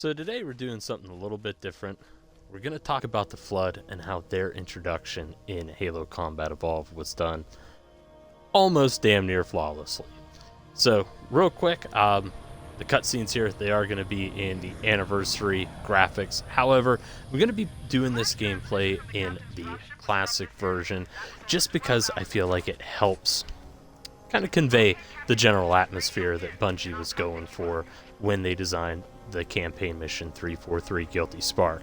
So today we're doing something a little bit different. We're going to talk about the Flood and how their introduction in Halo Combat Evolved was done almost damn near flawlessly. So real quick, the cutscenes here, they are going to be in the anniversary graphics. However, we're going to be doing this gameplay in the classic version just because I feel like it helps kind of convey the general atmosphere that Bungie was going for when they designed the campaign mission 343 Guilty Spark.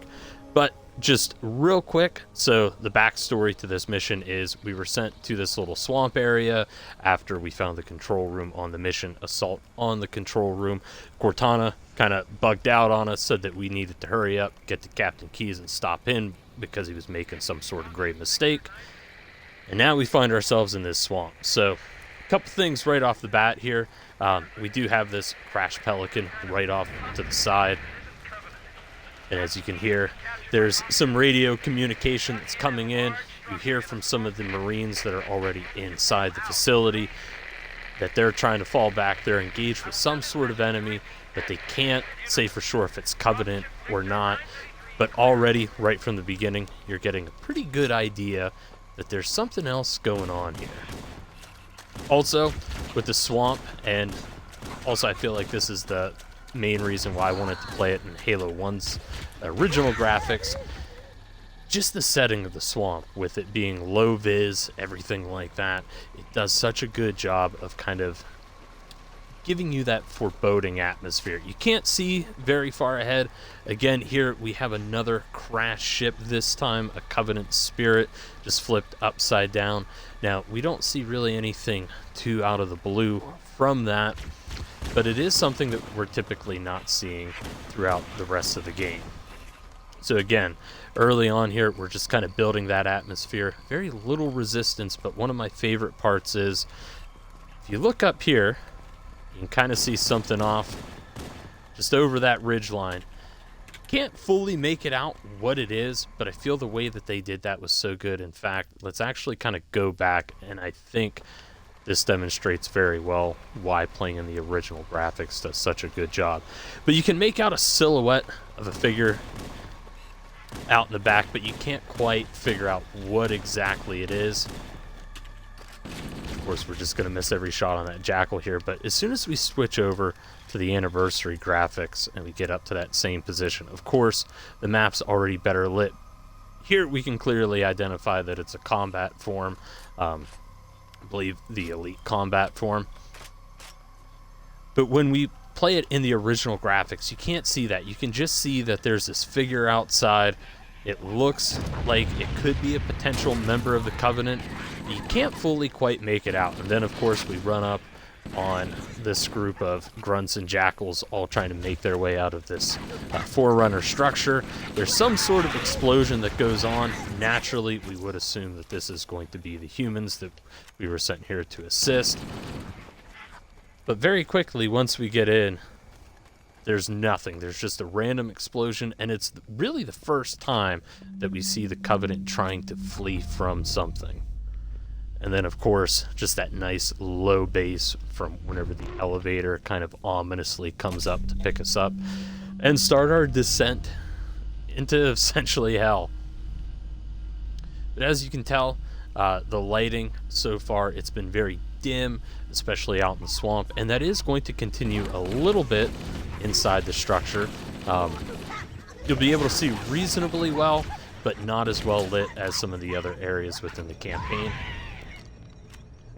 But just real quick, so the backstory to this mission is we were sent to this little swamp area after we found the control room on the mission assault on the control room. Cortana kind of bugged out on us, said that we needed to hurry up, get to Captain Keyes and stop in because he was making some sort of grave mistake. And now we find ourselves in this swamp. So a couple things right off the bat here. We do have this crash pelican right off to the side. And as you can hear, there's some radio communication that's coming in. You hear from some of the Marines that are already inside the facility that they're trying to fall back. They're engaged with some sort of enemy, but they can't say for sure if it's Covenant or not. But already, right from the beginning, you're getting a pretty good idea that there's something else going on here. Also, with the swamp, and also I feel like this is the main reason why I wanted to play it in Halo 1's original graphics, just the setting of the swamp, with it being low vis, everything like that, it does such a good job of kind of giving you that foreboding atmosphere. You can't see very far ahead. Again, here we have another crash ship, this time a Covenant Spirit, just flipped upside down. Now, we don't see really anything too out of the blue from that, but it is something that we're typically not seeing throughout the rest of the game. So again, early on here, we're just kind of building that atmosphere. Very little resistance, but one of my favorite parts is, if you look up here, you can kind of see something off just over that ridge line. Can't fully make it out what it is, but I feel the way that they did that was so good. In fact, let's actually kind of go back, and I think this demonstrates very well why playing in the original graphics does such a good job. But you can make out a silhouette of a figure out in the back, but you can't quite figure out what exactly it is. Of course, we're just going to miss every shot on that Jackal here, but as soon as we switch over to the anniversary graphics and we get up to that same position, of course, the map's already better lit. Here we can clearly identify that it's a combat form, I believe the elite combat form. But when we play it in the original graphics, you can't see that. You can just see that there's this figure outside. It looks like it could be a potential member of the Covenant. You can't fully quite make it out. And then, of course, we run up on this group of grunts and jackals all trying to make their way out of this Forerunner structure. There's some sort of explosion that goes on. Naturally, we would assume that this is going to be the humans that we were sent here to assist. But very quickly, once we get in, there's nothing. There's just a random explosion, and it's really the first time that we see the Covenant trying to flee from something. And then, of course, just that nice low bass from whenever the elevator kind of ominously comes up to pick us up and start our descent into essentially hell. But as you can tell, the lighting so far, it's been very dim, especially out in the swamp, and that is going to continue a little bit inside the structure. You'll be able to see reasonably well, but not as well lit as some of the other areas within the campaign.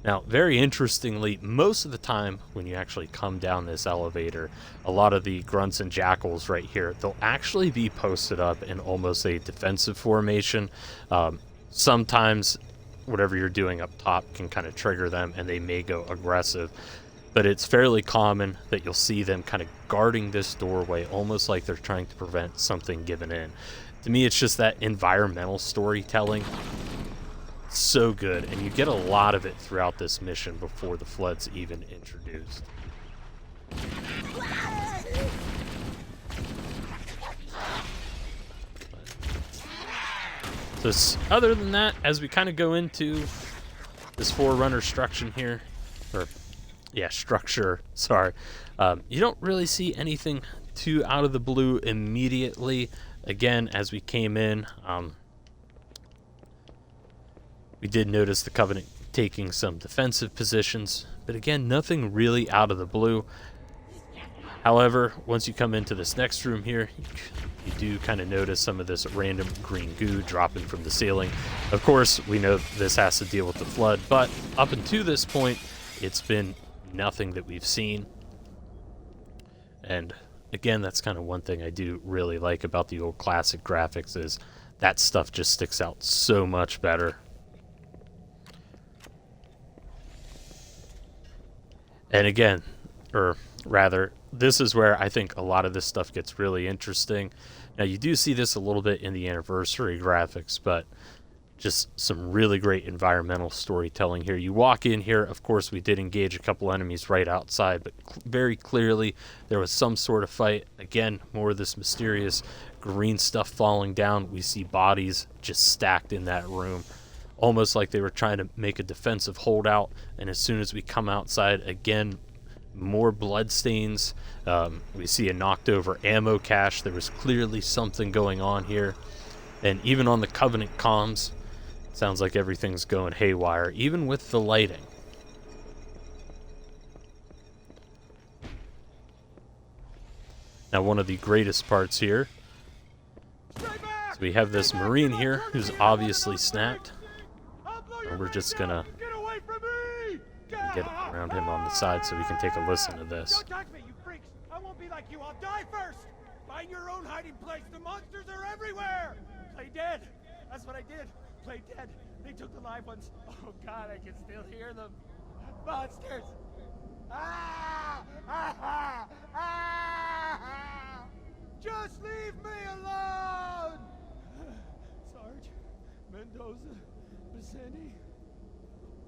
Now, very interestingly, most of the time when you actually come down this elevator, a lot of the grunts and jackals right here, they'll actually be posted up in almost a defensive formation. Sometimes whatever you're doing up top can kind of trigger them and they may go aggressive. But it's fairly common that you'll see them kind of guarding this doorway, almost like they're trying to prevent something giving in. To me, it's just that environmental storytelling. So good, and you get a lot of it throughout this mission before the Flood's even introduced. So other than that, as we kind of go into this Forerunner structure here, you don't really see anything too out of the blue immediately. Again, as we came in, we did notice the Covenant taking some defensive positions, but again, nothing really out of the blue. However, once you come into this next room here, you do kind of notice some of this random green goo dropping from the ceiling. Of course, we know this has to deal with the flood, but up until this point, it's been nothing that we've seen. And again, that's kind of one thing I do really like about the old classic graphics, is that stuff just sticks out so much better. And again, or rather, this is where I think a lot of this stuff gets really interesting. Now, you do see this a little bit in the anniversary graphics, but just some really great environmental storytelling here. You walk in here, of course, we did engage a couple enemies right outside, but very clearly there was some sort of fight. Again, more of this mysterious green stuff falling down. We see bodies just stacked in that room, almost like they were trying to make a defensive holdout. And as soon as we come outside, again, more blood stains. We see a knocked over ammo cache. There was clearly something going on here. And even on the Covenant comms, sounds like everything's going haywire, even with the lighting. Now, one of the greatest parts here, so we have this Marine here who's obviously snapped. And we're just gonna get around him on the side so we can take a listen to this. Don't touch me, you freaks! I won't be like you. I'll die first. Find your own hiding place. The monsters are everywhere. Play dead. That's what I did. Play dead. They took the live ones. Oh God, I can still hear them. Monsters. Ah! Ah! Ah! Just leave me alone. Sarge, Mendoza, Vicente.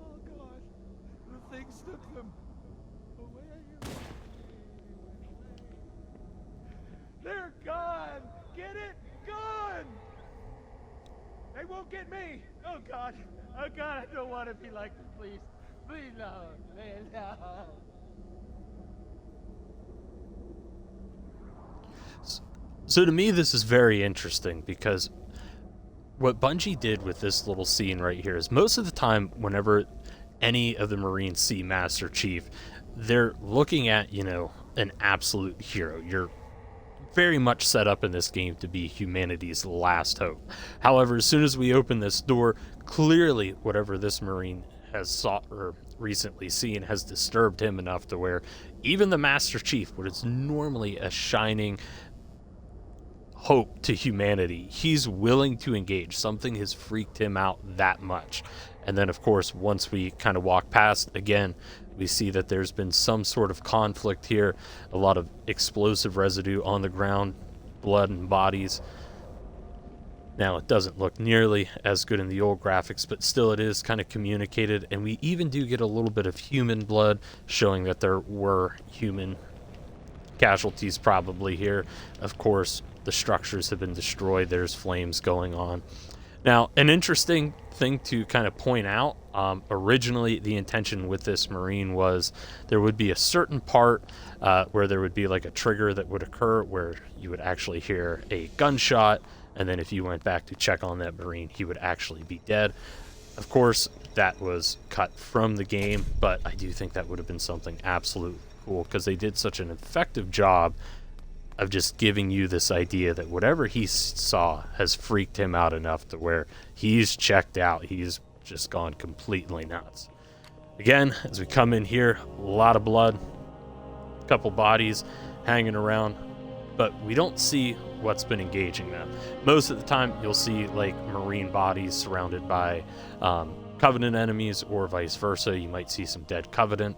Oh God. The things took them away. They're gone! Get it? Gone! They won't get me! Oh God! Oh God, I don't want to be like them, please. Please no. Please no. So to me, this is very interesting, because what Bungie did with this little scene right here is most of the time, whenever any of the Marines see Master Chief, they're looking at, you know, an absolute hero. You're very much set up in this game to be humanity's last hope. However, as soon as we open this door, clearly whatever this Marine has sought or recently seen has disturbed him enough to where even the Master Chief, what is normally a shining hope to humanity, he's willing to engage. Something has freaked him out that much. And then, of course, once we kind of walk past, again, we see that there's been some sort of conflict here, a lot of explosive residue on the ground, blood and bodies. Now, it doesn't look nearly as good in the old graphics, but still it is kind of communicated, and we even do get a little bit of human blood, showing that there were human casualties probably here. Of course, the structures have been destroyed. There's flames going on. Now, an interesting thing to kind of point out, originally the intention with this Marine was there would be a certain part where there would be like a trigger that would occur where you would actually hear a gunshot, and then if you went back to check on that Marine, he would actually be dead. Of course, that was cut from the game, but I do think that would have been something absolutely cool, because they did such an effective job of just giving you this idea that whatever he saw has freaked him out enough to where he's checked out. He's just gone completely nuts. Again, as we come in here, a lot of blood, a couple bodies hanging around, but we don't see what's been engaging them. Most of the time, you'll see like Marine bodies surrounded by Covenant enemies, or vice versa. You might see some dead Covenant.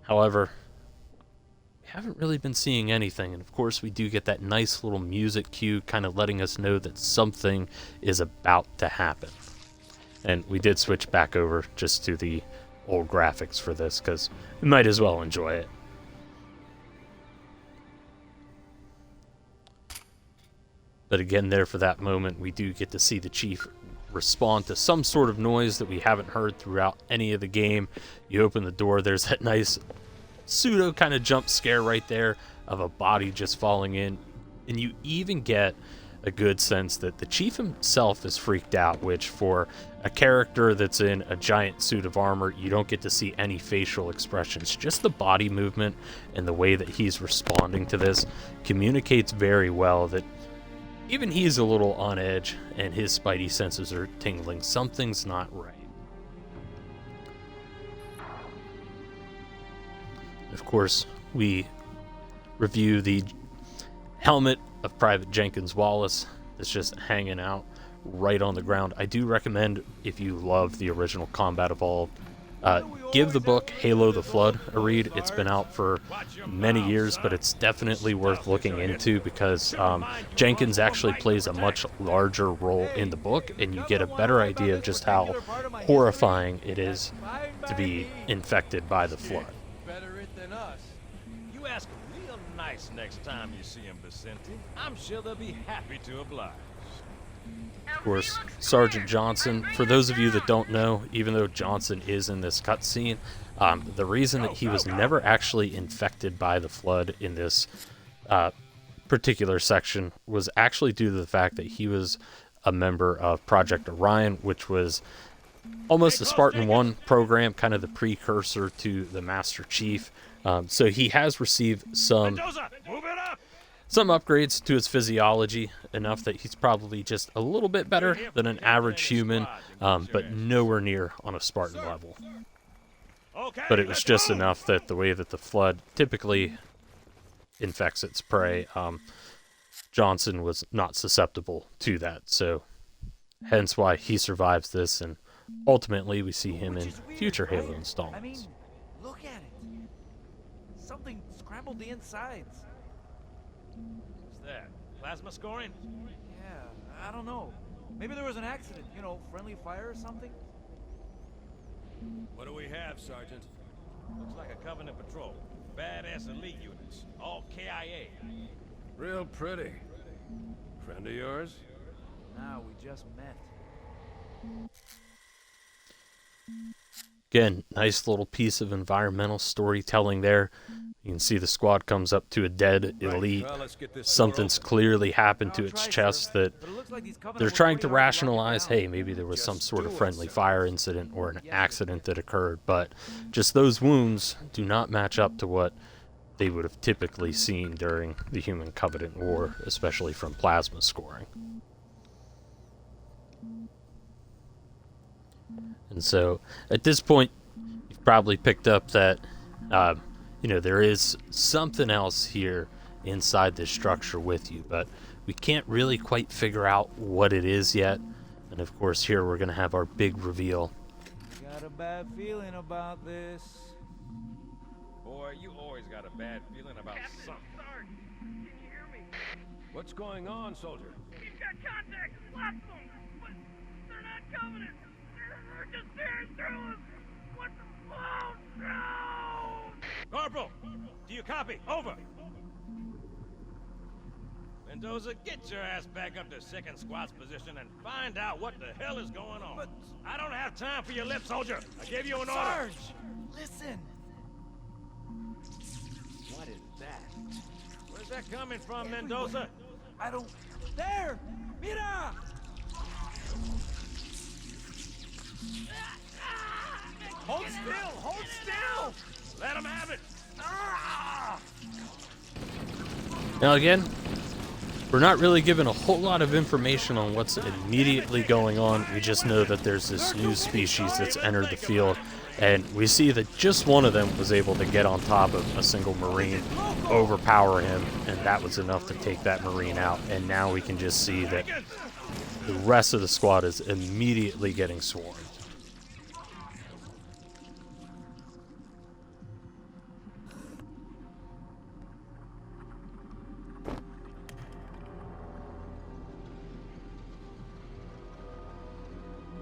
However, haven't really been seeing anything, and of course we do get that nice little music cue kind of letting us know that something is about to happen. And we did switch back over just to the old graphics for this because we might as well enjoy it. But again, there for that moment, we do get to see the Chief respond to some sort of noise that we haven't heard throughout any of the game. You open the door, there's that nice pseudo kind of jump scare right there, of a body just falling in, and you even get a good sense that the chief himself is freaked out, which for a character that's in a giant suit of armor, you don't get to see any facial expressions. Just the body movement and the way that he's responding to this communicates very well that even he's a little on edge and his spidey senses are tingling. Something's not right. Of course, we review the helmet of Private Jenkins Wallace that's just hanging out right on the ground. I do recommend, if you love the original Combat Evolved, give the book Halo the Flood a read. It's been out for many years, but it's definitely worth looking into because Jenkins actually plays a much larger role in the book, and you get a better idea of just how horrifying it is to be infected by the Flood. Better it than us. You ask real nice next time you see him, Vicente. I'm sure they'll be happy to oblige. Of course, Sergeant Johnson, for those of you that don't know, even though Johnson is in this cutscene, the reason that he was never actually infected by the Flood in this particular section was actually due to the fact that he was a member of Project Orion, which was almost a Spartan 1 program, kind of the precursor to the Master Chief. So he has received some upgrades to his physiology, enough that he's probably just a little bit better than an average human, but nowhere near on a Spartan level. But it was just enough that the way that the Flood typically infects its prey, Johnson was not susceptible to that, so hence why he survives this, and ultimately we see him in future Halo installments. I mean, look at it. Something scrambled the insides. What's that? Plasma scoring? Yeah, I don't know. Maybe there was an accident, you know, friendly fire or something? What do we have, Sergeant? Looks like a Covenant patrol. Badass elite units. All KIA. Real pretty. Friend of yours? Nah, we just met. Again, nice little piece of environmental storytelling there. You can see the squad comes up to a dead elite. Well, let's get this Something's clearly happened to its chest that But it looks like these Covenant they're were trying to pretty hard lock rationalize, down. hey, maybe there was some sort of friendly fire incident or an accident that occurred, but just those wounds do not match up to what they would have typically seen during the Human Covenant War, especially from plasma scoring. And so, at this point, you've probably picked up that, there is something else here inside this structure with you, but we can't really quite figure out what it is yet. And of course, here we're going to have our big reveal. Got a bad feeling about this. Boy, you always got a bad feeling about something. Sarge, can you hear me? What's going on, soldier? We've got contact. Lots of them. But they're not Covenant. They're just tearing through us. What the... Oh, no! Corporal, do you copy? Over. Mendoza, get your ass back up to second squad's position and find out what the hell is going on. But- I don't have time for your lip, soldier. I gave you an order. Sarge! Listen! What is that? Where's that coming from, Mendoza? I don't... There! Mira! Hold still! Hold still! Let him have it! Now again, we're not really given a whole lot of information on what's immediately going on. We just know that there's this new species that's entered the field, and we see that just one of them was able to get on top of a single Marine, overpower him, and that was enough to take that Marine out. And now we can just see that the rest of the squad is immediately getting swarmed.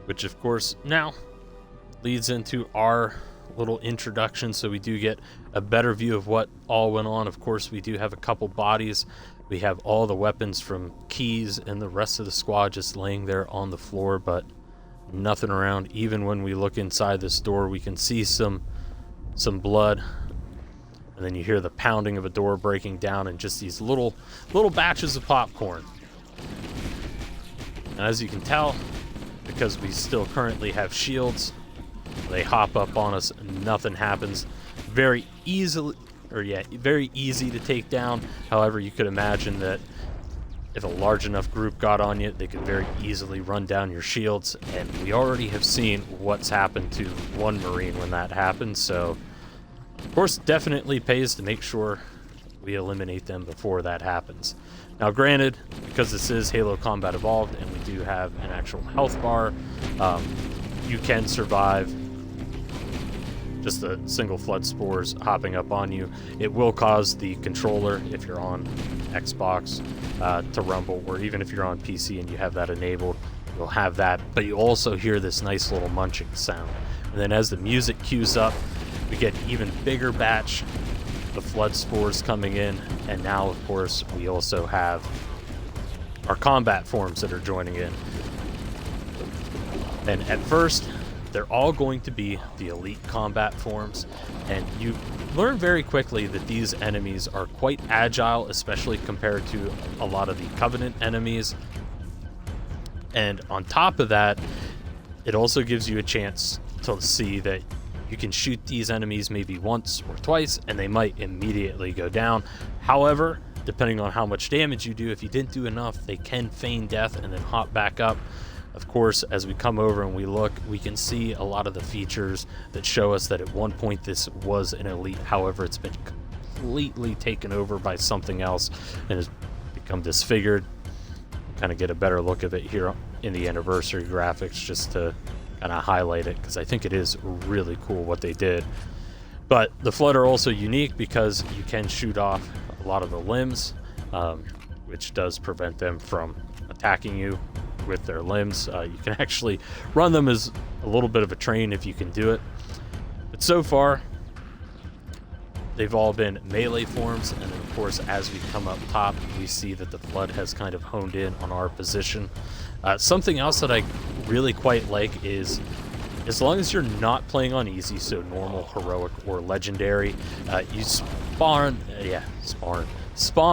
Which, of course, now leads into our little introduction, so we do get a better view of what all went on. Of course, we do have a couple bodies. We have all the weapons from Keys and the rest of the squad just laying there on the floor, but nothing around. Even when we look inside this door, we can see some blood and then you hear the pounding of a door breaking down and just these little batches of popcorn. And as you can tell, because we still currently have shields, they hop up on us, nothing happens. Very easy to take down. However, you could imagine that if a large enough group got on you, they could very easily run down your shields, and we already have seen what's happened to one Marine when that happened, so of course definitely pays to make sure we eliminate them before that happens. Now granted, because this is Halo Combat Evolved and we do have an actual health bar, you can survive just a single flood spores hopping up on you. It will cause the controller, if you're on Xbox, to rumble, or even if you're on PC and you have that enabled, you'll have that, but you also hear this nice little munching sound. And then as the music cues up, we get an even bigger batch of flood spores coming in, and now of course we also have our combat forms that are joining in. And at first, they're all going to be the elite combat forms, and you learn very quickly that these enemies are quite agile, especially compared to a lot of the Covenant enemies. And on top of that, it also gives you a chance to see that you can shoot these enemies maybe once or twice, and they might immediately go down. However, depending on how much damage you do, if you didn't do enough, they can feign death and then hop back up. Of course, as we come over and we look, we can see a lot of the features that show us that at one point this was an elite. However, it's been completely taken over by something else and has become disfigured. Kind of get a better look of it here in the anniversary graphics just to kind of highlight it, because I think it is really cool what they did. But the Flood are also unique because you can shoot off a lot of the limbs, which does prevent them from attacking you with their limbs. You can actually run them as a little bit of a train if you can do it. But so far, they've all been melee forms, and then of course as we come up top, we see that the Flood has kind of honed in on our position. Something else that I really quite like is, as long as you're not playing on easy, so normal, heroic, or legendary, you spawn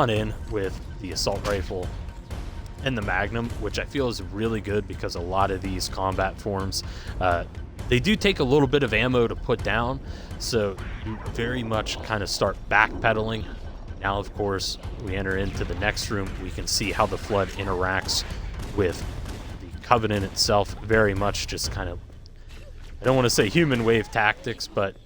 in with the assault rifle and the Magnum, which I feel is really good because a lot of these combat forms, they do take a little bit of ammo to put down, so you very much kind of start backpedaling. Now, of course, we enter into the next room. We can see how the Flood interacts with the Covenant itself. Very much just kind of, I don't want to say human wave tactics, but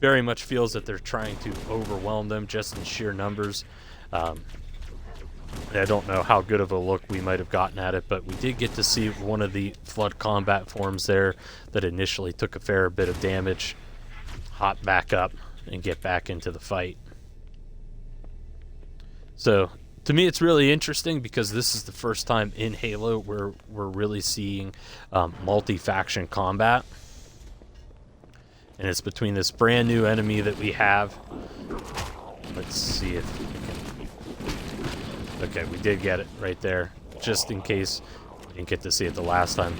very much feels that they're trying to overwhelm them just in sheer numbers. I don't know how good of a look we might have gotten at it, but we did get to see one of the Flood combat forms there that initially took a fair bit of damage, hop back up, and get back into the fight. So, to me, it's really interesting because this is the first time in Halo where we're really seeing multi-faction combat. And it's between this brand new enemy that we have. Let's see if we can... Okay, we did get it right there, just in case we didn't get to see it the last time.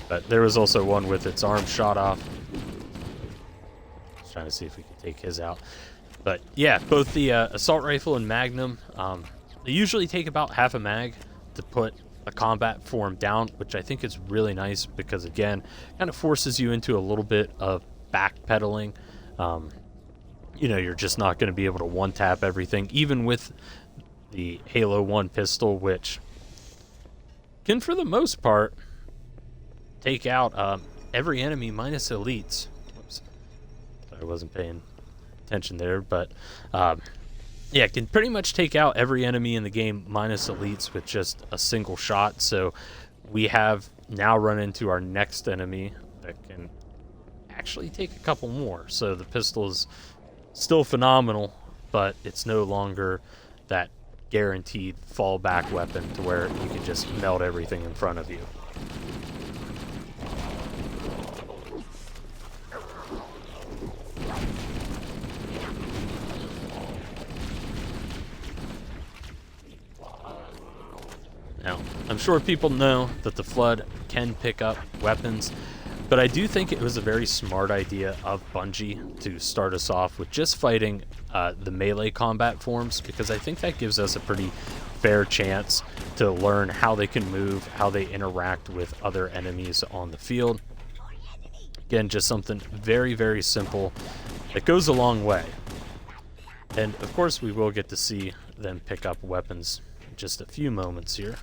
But there was also one with its arm shot off. Just trying to see if we can take his out. But yeah, both the assault rifle and Magnum, they usually take about half a mag to put a combat form down, which I think is really nice because, again, kind of forces you into a little bit of backpedaling. You know, you're just not going to be able to one-tap everything, even with the Halo 1 pistol, which can, for the most part, take out every enemy minus elites. Whoops. I wasn't paying attention there, but yeah, it can pretty much take out every enemy in the game minus elites with just a single shot. So we have now run into our next enemy that can actually take a couple more. So the pistol is still phenomenal, but it's no longer that guaranteed fallback weapon to where you can just melt everything in front of you. Now, I'm sure people know that the Flood can pick up weapons. But I do think it was a very smart idea of Bungie to start us off with just fighting the melee combat forms, because I think that gives us a pretty fair chance to learn how they can move, how they interact with other enemies on the field. Again, just something very, very simple that goes a long way. And of course, we will get to see them pick up weapons in just a few moments here.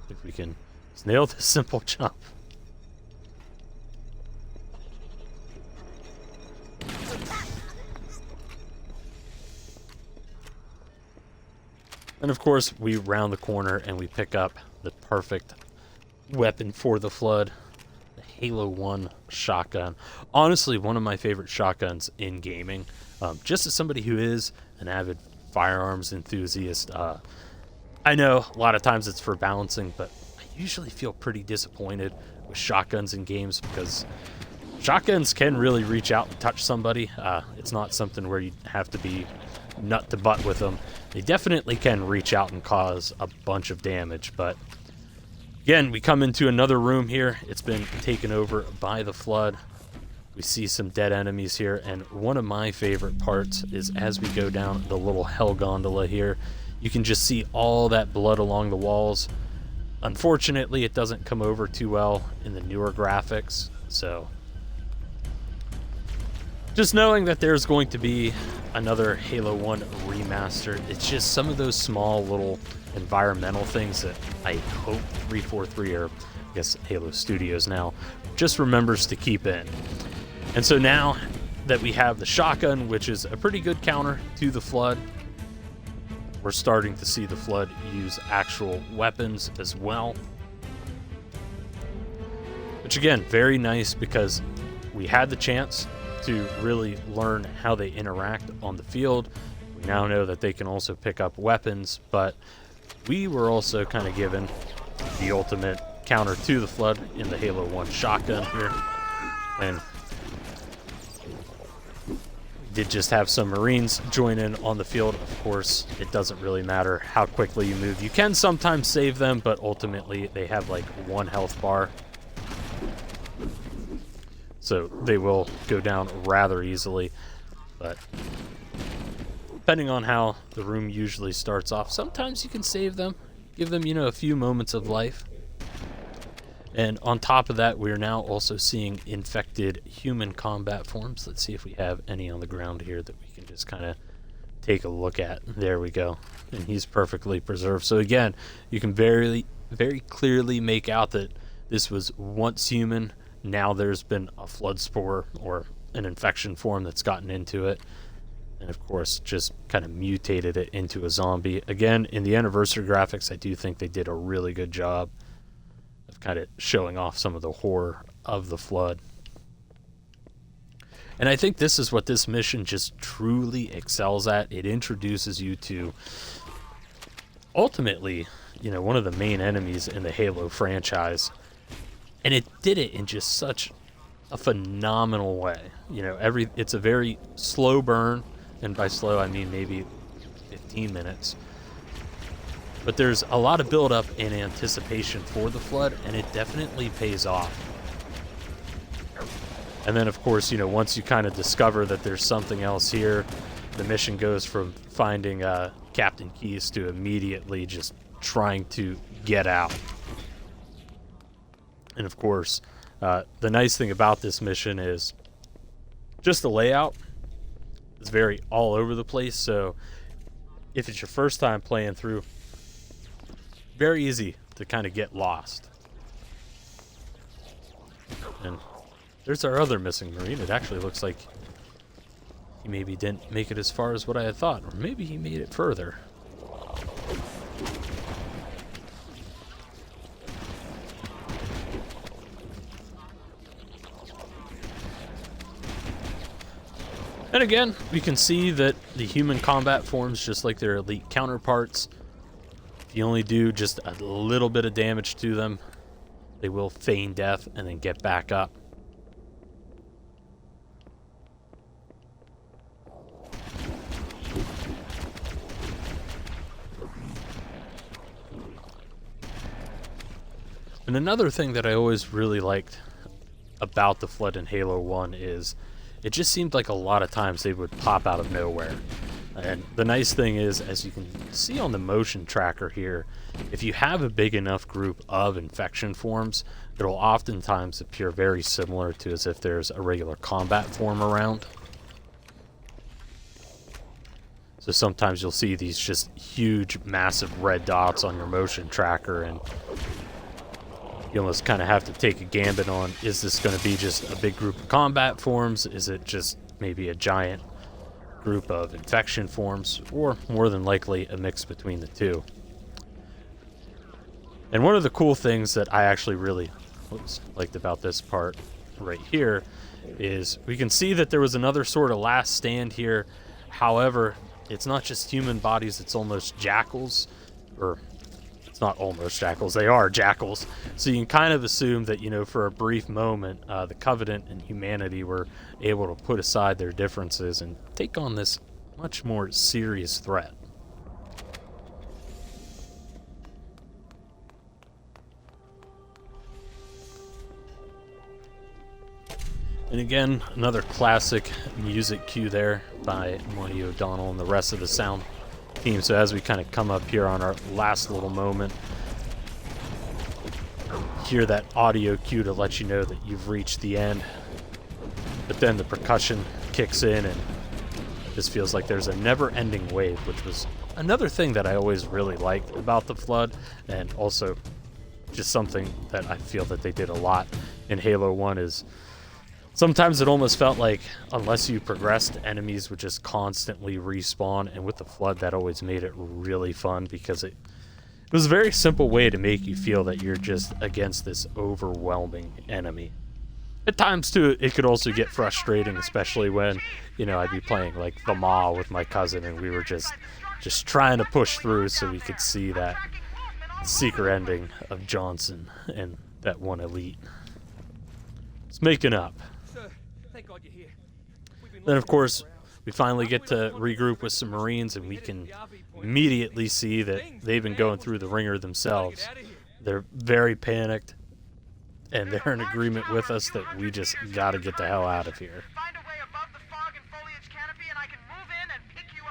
If we can nail this simple jump. And of course, we round the corner and we pick up the perfect weapon for the Flood, the Halo 1 shotgun. Honestly, one of my favorite shotguns in gaming. Just as somebody who is an avid firearms enthusiast, I know a lot of times it's for balancing, but I usually feel pretty disappointed with shotguns in games because shotguns can really reach out and touch somebody. It's not something where you have to be nut to butt with them. They definitely can reach out and cause a bunch of damage, but again, we come into another room here. It's been taken over by the Flood. We see some dead enemies here, and one of my favorite parts is as we go down the little hell gondola here, you can just see all that blood along the walls. Unfortunately, it doesn't come over too well in the newer graphics, so just knowing that there's going to be another Halo 1 remaster, it's just some of those small little environmental things that I hope 343, or I guess Halo Studios now, just remembers to keep in. And so now that we have the shotgun, which is a pretty good counter to the Flood, we're starting to see the Flood use actual weapons as well. Which again, very nice because we had the chance to really learn how they interact on the field. We now know that they can also pick up weapons, but we were also kind of given the ultimate counter to the Flood in the Halo 1 shotgun here. And we did just have some Marines join in on the field. Of course, it doesn't really matter how quickly you move. You can sometimes save them, but ultimately they have like 1 health bar. So they will go down rather easily, but depending on how the room usually starts off, sometimes you can save them, give them, a few moments of life. And on top of that, we're now also seeing infected human combat forms. Let's see if we have any on the ground here that we can just kind of take a look at. There we go. And he's perfectly preserved. So again, you can very, very clearly make out that this was once human. Now there's been a flood spore or an infection form that's gotten into it. And of course, just kind of mutated it into a zombie. Again, in the anniversary graphics, I do think they did a really good job of kind of showing off some of the horror of the Flood. And I think this is what this mission just truly excels at. It introduces you to, ultimately, one of the main enemies in the Halo franchise. And it did it in just such a phenomenal way. It's a very slow burn, and by slow I mean maybe 15 minutes. But there's a lot of build-up and anticipation for the Flood, and it definitely pays off. And then, of course, once you kind of discover that there's something else here, the mission goes from finding Captain Keyes to immediately just trying to get out. And of course, the nice thing about this mission is just the layout is very all over the place. So if it's your first time playing through, very easy to kind of get lost. And there's our other missing Marine. It actually looks like he maybe didn't make it as far as what I had thought, or maybe he made it further. And again, we can see that the human combat forms, just like their elite counterparts, if you only do just a little bit of damage to them, they will feign death and then get back up. And another thing that I always really liked about the Flood in Halo 1 is it just seemed like a lot of times they would pop out of nowhere. And the nice thing is, as you can see on the motion tracker here, if you have a big enough group of infection forms, it'll oftentimes appear very similar to as if there's a regular combat form around. So sometimes you'll see these just huge, massive red dots on your motion tracker, and you almost kind of have to take a gambit on, is this going to be just a big group of combat forms? Is it just maybe a giant group of infection forms, or more than likely a mix between the two? And one of the cool things that I actually really liked about this part right here is we can see that there was another sort of last stand here. However, it's not just human bodies, it's almost jackals, or it's not almost jackals, they are jackals. So you can kind of assume that, you know, for a brief moment, the Covenant and humanity were able to put aside their differences and take on this much more serious threat. And again, another classic music cue there by Monty O'Donnell and the rest of the sound team. So as we kind of come up here on our last little moment, hear that audio cue to let you know that you've reached the end. But then the percussion kicks in and it just feels like there's a never-ending wave, which was another thing that I always really liked about the Flood, and also just something that I feel that they did a lot in Halo 1 is sometimes it almost felt like unless you progressed, enemies would just constantly respawn, and with the Flood that always made it really fun because it was a very simple way to make you feel that you're just against this overwhelming enemy. At times too, it could also get frustrating, especially when, you know, I'd be playing like the Maw with my cousin and we were just trying to push through so we could see that secret ending of Johnson and that one elite. It's making up. Then, of course, we finally get to regroup with some Marines, and we can immediately see that they've been going through the ringer themselves. They're very panicked, and they're in agreement with us that we just got to get the hell out of here. Find a way above the fog and foliage canopy, and I can move in and pick you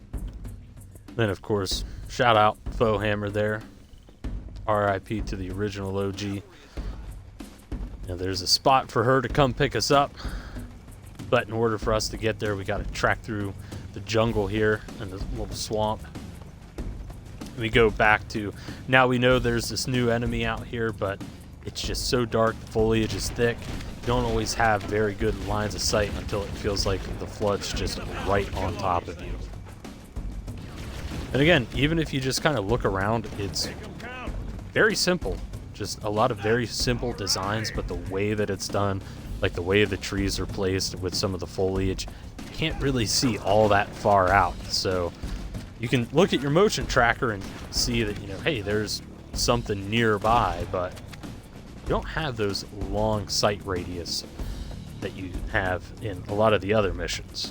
up. Then, of course, shout out Faux Hammer there. R.I.P. to the original OG. Now, there's a spot for her to come pick us up, but in order for us to get there, we got to track through the jungle here and the little swamp. We go back to, now we know there's this new enemy out here, but it's just so dark, the foliage is thick, you don't always have very good lines of sight until it feels like the Flood's just right on top of you. And again, even if you just kind of look around, it's very simple. Just a lot of very simple designs, but the way that it's done, like the way the trees are placed with some of the foliage, you can't really see all that far out. So you can look at your motion tracker and see that, you know, hey, there's something nearby, but you don't have those long sight radius that you have in a lot of the other missions.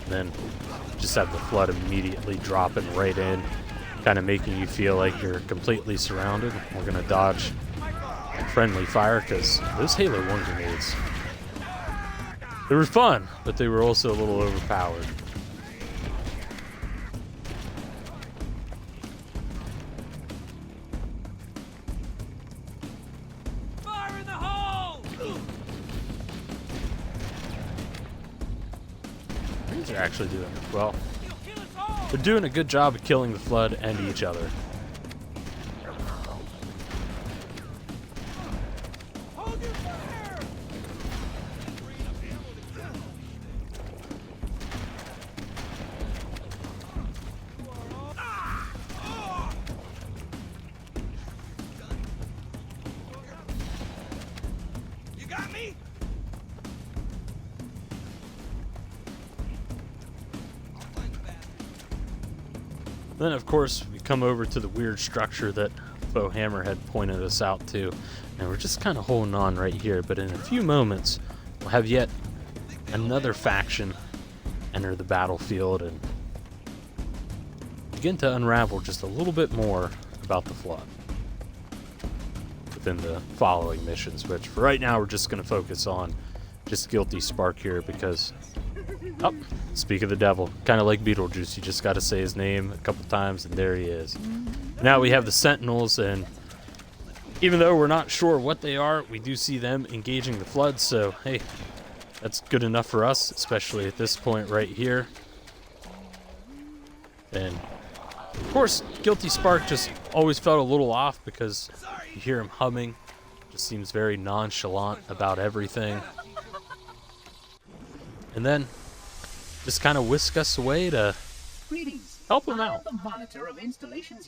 Then just have the Flood immediately dropping right in, kind of making you feel like you're completely surrounded. We're going to dodge friendly fire because those Halo 1 grenades, they were fun, but they were also a little overpowered. Fire in the hole! They're actually doing well. They're doing a good job of killing the Flood and each other. Hold your fire! You got me? Then, of course, we come over to the weird structure that Faux Hammer had pointed us out to, and we're just kind of holding on right here. But in a few moments, we'll have yet another faction enter the battlefield and begin to unravel just a little bit more about the Flood within the following missions, which for right now we're just going to focus on just Guilty Spark here because, oh, speak of the devil, kind of like Beetlejuice, you just got to say his name a couple times and there he is. Now we have the Sentinels, and even though we're not sure what they are, we do see them engaging the Flood, so hey, that's good enough for us, especially at this point right here. And of course, Guilty Spark just always felt a little off because you hear him humming, just seems very nonchalant about everything. And then just kind of whisk us away to Greetings. help him I out. am the monitor of Installation